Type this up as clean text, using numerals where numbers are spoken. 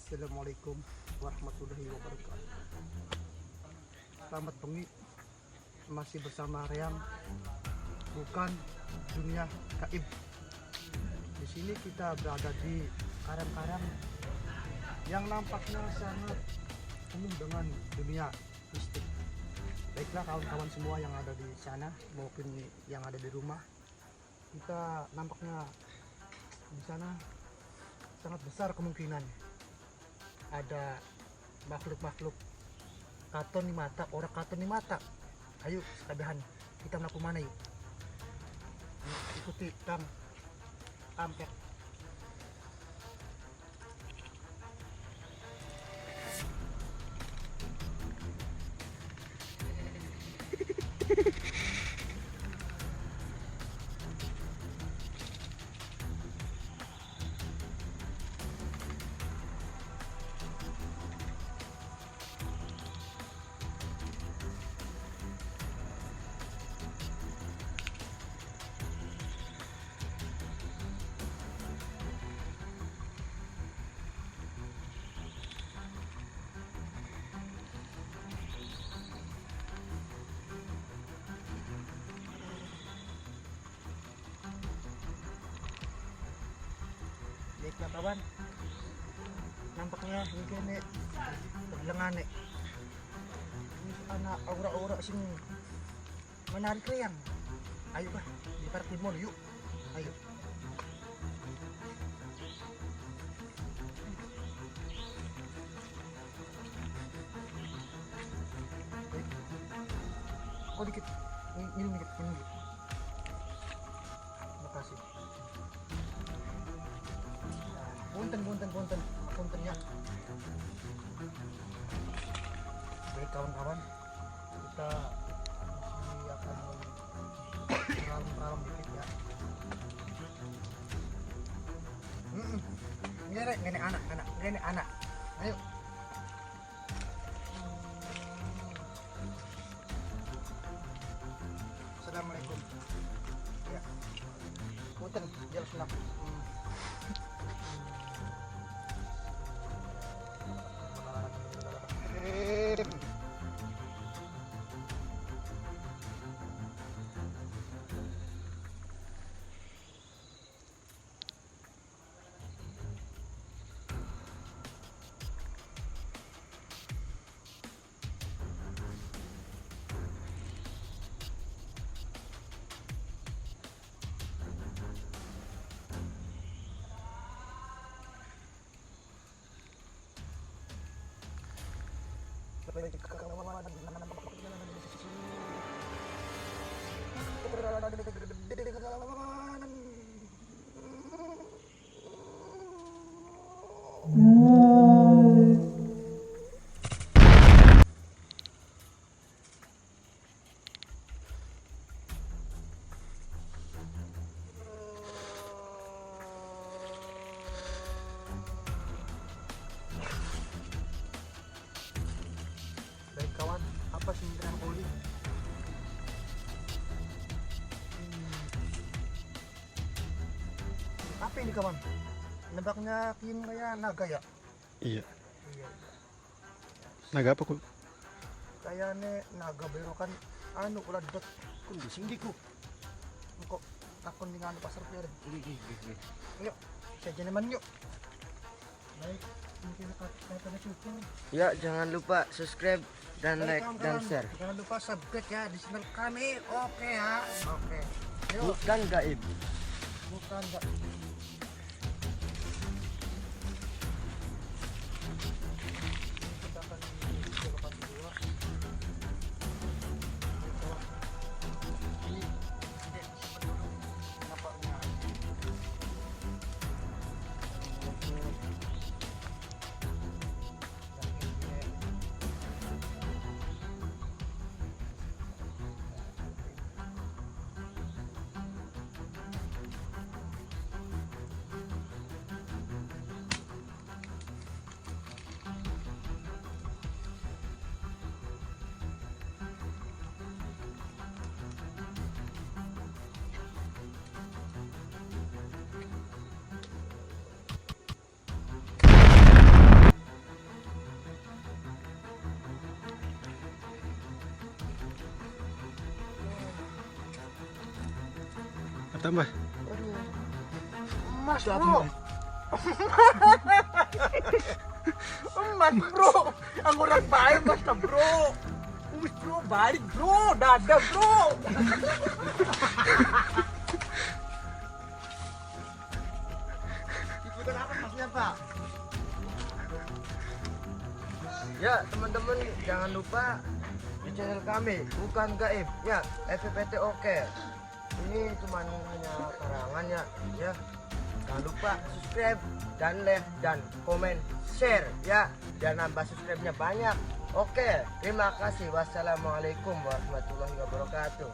Assalamualaikum warahmatullahi wabarakatuh. Selamat pagi, masih bersama Reang, bukan dunia gaib. Di sini kita berada di karang-karang yang nampaknya sangat penuh dengan dunia mistik. Baiklah kawan-kawan semua yang ada di sana maupun yang ada di rumah, kita nampaknya di sana sangat besar kemungkinan ada makhluk-makhluk katon di mata, orang katon di mata. Ayo sekalian kita melakukan mana yuk. Ikuti Kang Ampek. Baiklah kawan, nampaknya ini terbilangan ini anak aura-aura sing menarik Reang. Ayo bah, di party mall yuk. Ayo. Oh dikit, minum dikit. Terima kasih. Punten ya. Baik kawan-kawan, kita ini akan meralam dikit ya. Nenek anak. Ayo. Assalamualaikum. Ya. Punten, jelas nak. Baik kawan, apa sih yang oli? Apa ini kawan? Nebaknya kim kayak naga ya? Iya. Iya. Naga apa kok? Kayaknya naga berokan anu ulah dot kundi singgi ku. Kok takon dengan pasar piar. Yuk, saya jeneman yuk. Baik, mungkin kata cukup. Ya, jangan lupa subscribe dan Baik, like dan kawan-kawan, share. jangan lupa subscribe ya di channel kami. Oke ya. Oke. Yuk, Bukan gaib. bukan enggak. Kita akan belokan dua. Ini nampaknya Tambah. Emas Siapa, bro. Emas bro. Ang orang baik basta bro. Umis bro, balik bro. Dada bro. Ikutan apa masnya pak? Ya teman-teman jangan lupa di channel kami bukan gaib ya FPT oke. Ini cuma hanya karangan ya. Ya jangan lupa subscribe dan like dan komen share ya. Dan nambah subscribe-nya banyak. Oke, terima kasih. Wassalamualaikum warahmatullahi wabarakatuh.